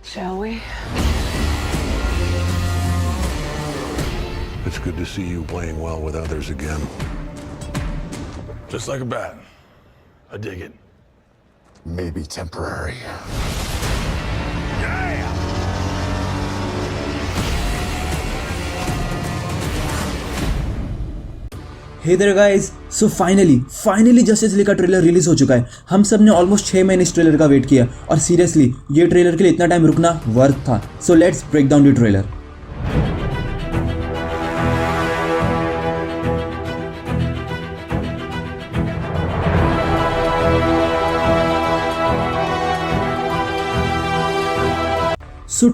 Shall we? It's good to see you playing well with others again. Just like a bat. I dig it. Maybe temporary. Hey there guys, so finally Justice League का trailer release हो चुका है। हम सब ने almost 6 महीने इस trailer का वेट किया और सीरियसली ये ट्रेलर के लिए इतना टाइम रुकना वर्थ था। So let's break down the trailer.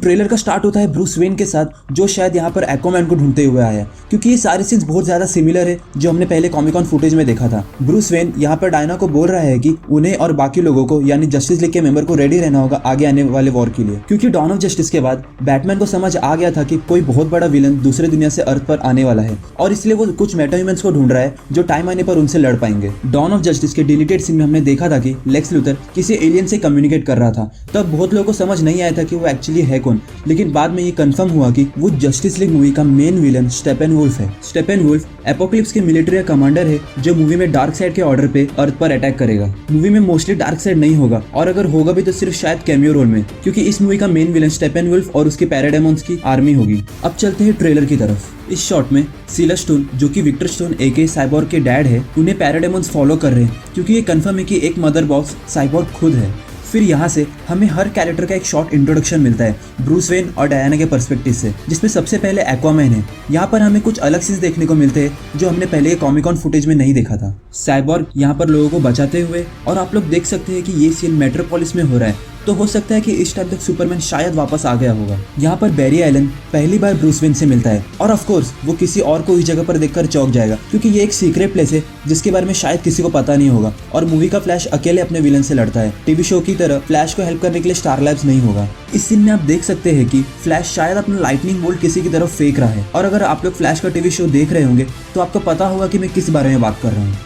Trailer का स्टार्ट होता है ब्रूस वेन के साथ, जो शायद यहाँ पर एक्वामैन को ढूंढते हुए आया है, क्योंकि ये सारे सीन्स बहुत ज़्यादा सिमिलर है जो हमने पहले कॉमिक ऑन फुटेज में देखा था। ब्रूस वेन यहाँ पर डायना को बोल रहा है कि उन्हें और बाकी लोगों को यानी जस्टिस लीग के मेंबर को रेडी रहना होगा आगे आने वाले वॉर के लिए, क्योंकि डॉन ऑफ जस्टिस के बाद बैटमैन को समझ आ गया था कि कोई बहुत बड़ा विलन दूसरे दुनिया से अर्थ पर आने वाला है और इसलिए वो कुछ मेटा ह्यूमंस को ढूंढ रहा है जो टाइम आने पर उनसे लड़ पाएंगे। डॉन ऑफ जस्टिस के डिलीटेड सीन में हमने देखा था कि लेक्स लूथर किसी एलियन से कम्युनिकेट कर रहा था। तब बहुत लोगों को समझ नहीं आया था कि वो एक्चुअली है कौन, लेकिन बाद में ये कंफर्म हुआ कि वो जस्टिस लीग मूवी का मेन विलन स्टेपेनवुल्फ है। स्टेपेनवुल्फ एपोकलिप्स के मिलिट्री कमांडर है जो मूवी में डार्क साइड के ऑर्डर पे अर्थ पर अटैक करेगा। मूवी में मोस्टली डार्क साइड नहीं होगा और अगर होगा भी तो सिर्फ शायद कैमियो रोल में, क्योंकि इस मूवी का मेन विलन स्टेपेनवुल्फ और उसके पैराडेमॉन्स की आर्मी होगी। अब चलते हैं ट्रेलर की तरफ। इस शॉट में सिला स्टोन, जो कि विक्टर स्टोन एके साइबॉर्ग के डैड है, उन्हें पैराडेमॉन्स फॉलो कर रहे हैं क्योंकि ये कंफर्म है कि एक मदर बॉक्स साइबॉर्ग खुद है। फिर यहाँ से हमें हर कैरेक्टर का एक शॉर्ट इंट्रोडक्शन मिलता है ब्रूस वेन और डायना के पर्सपेक्टिव से, जिसमें सबसे पहले एक्वामैन है। यहाँ पर हमें कुछ अलग सीन्स देखने को मिलते हैं जो हमने पहले कॉमिक ऑन फुटेज में नहीं देखा था। साइबॉर्ग यहाँ पर लोगों को बचाते हुए, और आप लोग देख सकते हैं कि ये सीन मेट्रोपोलिस में हो रहा है, तो हो सकता है कि इस टाइम तक सुपरमैन शायद वापस आ गया होगा। यहाँ पर बैरी एलन पहली बार ब्रूस वेन से मिलता है और ऑफ कोर्स वो किसी और को इस जगह पर देखकर चौंक जाएगा, क्योंकि ये एक सीक्रेट प्लेस है जिसके बारे में शायद किसी को पता नहीं होगा और मूवी का फ्लैश अकेले अपने विलन से लड़ता है। टीवी शो की तरह फ्लैश को हेल्प करने के लिए स्टार लैब्स नहीं होगा। इस सीन में आप देख सकते हैं कि फ्लैश शायद अपना लाइटनिंग बोल्ट किसी की तरफ फेंक रहा है, और अगर आप लोग फ्लैश का टीवी शो देख रहे होंगे तो आपको पता होगा कि मैं किस बारे में बात कर रहा हूँ।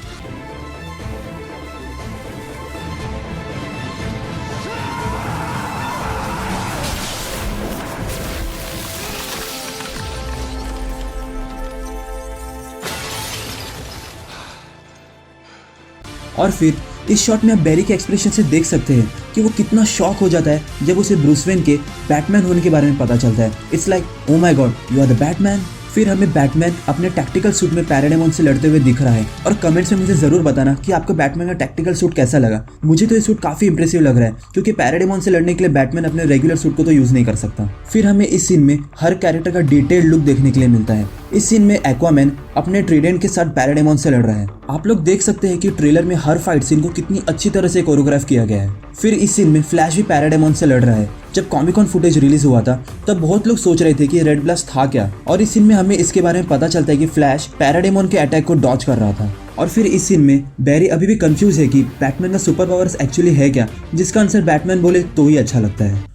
और फिर इस शॉट में आप बैरी के एक्सप्रेशन से देख सकते हैं कि वो कितना शॉक हो जाता है जब उसे ब्रूस वेन के बैटमैन होने के बारे में पता चलता है। It's like oh my God, you are the Batman. फिर हमें बैटमैन अपने टैक्टिकल सूट में पैराडेमॉन से लड़ते हुए दिख रहा है, और कमेंट्स में मुझे जरूर बताना कि आपको बैटमैन का टैक्टिकल सूट कैसा लगा। मुझे तो ये सूट काफी इंप्रेसिव लग रहा है, क्योंकि पैराडेमॉन से लड़ने के लिए बैटमैन अपने रेगुलर सूट को तो यूज नहीं कर सकता। फिर हमें इस सीन में हर कैरेक्टर का डिटेल्ड लुक देखने के लिए मिलता है। इस सीन में एक्वामैन अपने ट्रीडेंट के साथ पैराडेमॉन से लड़ रहा है। आप लोग देख सकते हैं कि ट्रेलर में हर फाइट सीन को कितनी अच्छी तरह से कोरियोग्राफ किया गया है। फिर इस सीन में फ्लैश भी पैराडेमॉन से लड़ रहा है। जब कॉमिक ऑन फुटेज रिलीज हुआ था तब बहुत लोग सोच रहे थे कि रेड ब्लास्ट था क्या, और इस सीन में हमें इसके बारे में पता चलता है कि फ्लैश पैराडेमॉन के अटैक को डॉज कर रहा था। और फिर इस सीन में बैरी अभी भी कंफ्यूज है कि बैटमैन का सुपर पावर्स एक्चुअली है क्या, जिसका आंसर बैटमैन बोले तो ही अच्छा लगता है।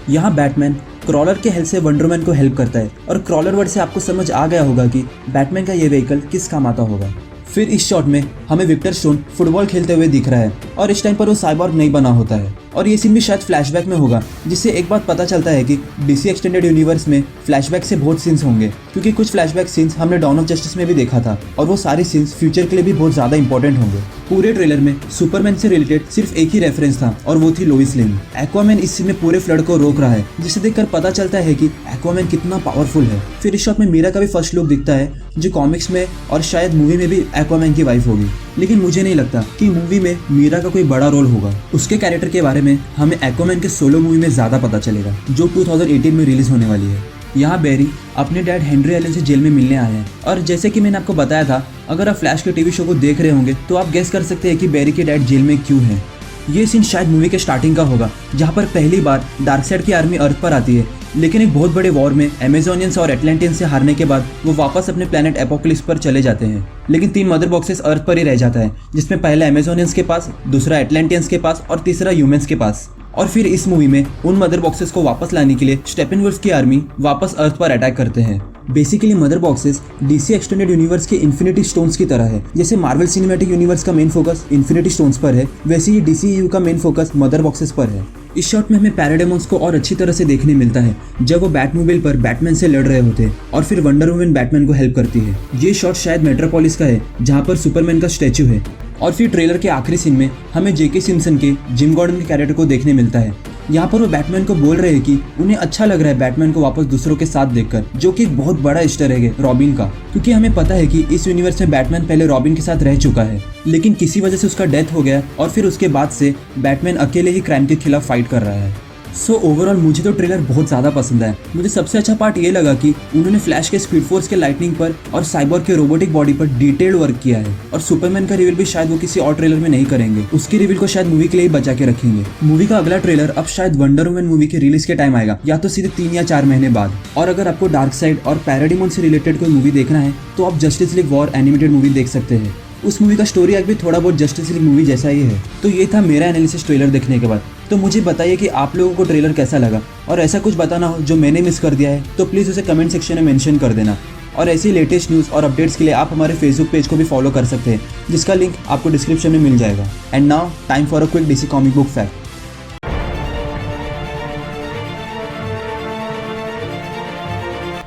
यहाँ बैटमैन क्रॉलर के हेल्प से वंडरमैन को हेल्प करता है, और क्रॉलर वर्ड से आपको समझ आ गया होगा कि बैटमैन का ये व्हीकल किस काम आता होगा। फिर इस शॉट में हमें विक्टर स्टोन फुटबॉल खेलते हुए दिख रहा है, और इस टाइम पर वो साइबॉर्ग नहीं बना होता है, और ये सीन भी शायद फ्लैशबैक में होगा, जिससे एक बात पता चलता है कि डीसी एक्सटेंडेड यूनिवर्स में फ्लैशबैक से बहुत सीन्स होंगे, क्योंकि कुछ फ्लैशबैक सीन्स हमने डॉन ऑफ जस्टिस में भी देखा था, और वो सारे सीन्स फ्यूचर के लिए भी बहुत ज़्यादा इंपॉर्टेंट होंगे। पूरे ट्रेलर में सुपरमैन से रिलेटेड सिर्फ एक ही रेफरेंस था, और वो थी लोइस लेन। एक्वामैन इस सीन में पूरे फ्लड को रोक रहा है, जिसे देखकर पता चलता है कि एक्वामैन कितना पावरफुल है। फिर इस शॉट में मीरा का भी फर्स्ट लुक दिखता है, जो कॉमिक्स में और शायद मूवी में भी एक्वामैन की वाइफ होगी, लेकिन मुझे नहीं लगता कि मूवी में मीरा का कोई बड़ा रोल होगा। उसके कैरेक्टर के बारे में हमें एक्वामैन के सोलो मूवी में ज्यादा पता चलेगा, जो 2018 में रिलीज होने वाली है। यहाँ बैरी अपने डैड हेनरी एलन से जेल में मिलने आए हैं, और जैसे कि मैंने आपको बताया था, अगर आप फ्लैश के टीवी शो को देख रहे होंगे तो आप गेस कर सकते हैं कि बैरी के डैड जेल में क्यों है। ये सीन शायद मूवी के स्टार्टिंग का होगा, जहाँ पर पहली बार डार्कसाइड की आर्मी अर्थ पर आती है, लेकिन एक बहुत बड़े वॉर में अमेजोनियंस और एटलांटियंस से हारने के बाद वो वापस अपने प्लेनेट एपोकलिप्स पर चले जाते हैं। लेकिन 3 मदर बॉक्सेस अर्थ पर ही रह जाता है, जिसमें पहला अमेजोनियंस के पास, दूसरा एटलांटियंस के पास और तीसरा ह्यूमंस के पास। और फिर इस मूवी में उन मदर बॉक्सेस को वापस लाने के लिए स्टेपेनवुल्फ की आर्मी वापस अर्थ पर अटैक करते हैं। Basically mother boxes DC extended universe के इन्फिनिटी स्टोन्स की तरह है। जैसे मार्वल सिनेमैटिक यूनिवर्स का मेन फोकस इन्फिनिटी स्टोन्स पर है, वैसे ही डीसीयू का मेन फोकस मदर बॉक्सेस पर है। इस शॉट में हमें पैराडेमॉन्स को और अच्छी तरह से देखने मिलता है जब वो बैटमोबाइल पर बैटमैन से लड़ रहे होते हैं और फिर वंडर वुमन बैटमैन को हेल्प करती है। ये शॉट शायद मेट्रोपोलिस का है जहाँ पर सुपरमैन का स्टैचू है। और फिर ट्रेलर के आखिरी सीन में हमें जेके सिम्पसन के जिम गॉर्डन के कैरेक्टर को देखने मिलता है। यहाँ पर वो बैटमैन को बोल रहे हैं कि उन्हें अच्छा लग रहा है बैटमैन को वापस दूसरों के साथ देखकर, जो कि एक बहुत बड़ा ईस्टर एग है रॉबिन का, क्योंकि हमें पता है कि इस यूनिवर्स में बैटमैन पहले रॉबिन के साथ रह चुका है, लेकिन किसी वजह से उसका डेथ हो गया और फिर उसके बाद से बैटमैन अकेले ही क्राइम के खिलाफ फाइट कर रहा है। सो ओवरऑल मुझे तो ट्रेलर बहुत ज़्यादा पसंद है। मुझे सबसे अच्छा पार्ट ये लगा कि उन्होंने फ्लैश के स्पीड फोर्स के लाइटनिंग पर और साइबोर्ग के रोबोटिक बॉडी पर डिटेल्ड वर्क किया है। और सुपरमैन का रिवील भी शायद वो किसी और ट्रेलर में नहीं करेंगे, उसकी रिवील को शायद मूवी के लिए ही बचा के रखेंगे। मूवी का अगला ट्रेलर अब शायद वंडर वुमन मूवी के रिलीज के टाइम आएगा, या तो सीधे 3 या 4 महीने बाद। और अगर आपको डार्क साइड और पैराडाइमॉन से रिलेटेड कोई मूवी देखना है तो आप justice league war animated movie देख सकते हैं। उस मूवी का स्टोरी आर्क भी थोड़ा बहुत जस्टिस लीग मूवी जैसा ही है। तो ये था मेरा एनालिसिस ट्रेलर देखने के बाद। तो मुझे बताइए कि आप लोगों को ट्रेलर कैसा लगा, और ऐसा कुछ बताना हो जो मैंने मिस कर दिया है तो प्लीज़ उसे कमेंट सेक्शन में मेंशन कर देना। और ऐसी लेटेस्ट न्यूज़ और अपडेट्स के लिए आप हमारे फेसबुक पेज को भी फॉलो कर सकते हैं, जिसका लिंक आपको डिस्क्रिप्शन में मिल जाएगा। And now time for a quick DC comic book fact.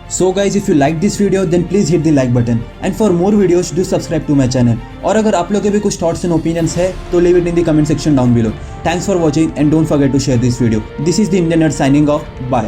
So guys, if you like this video then please hit the like button, and for more videos do subscribe to my channel. और अगर आप लोगों के भी कुछ thoughts and opinions है तो leave it in the comment section down below. Thanks for watching and don't forget to share this video. This is the Indian Nerd signing off. Bye.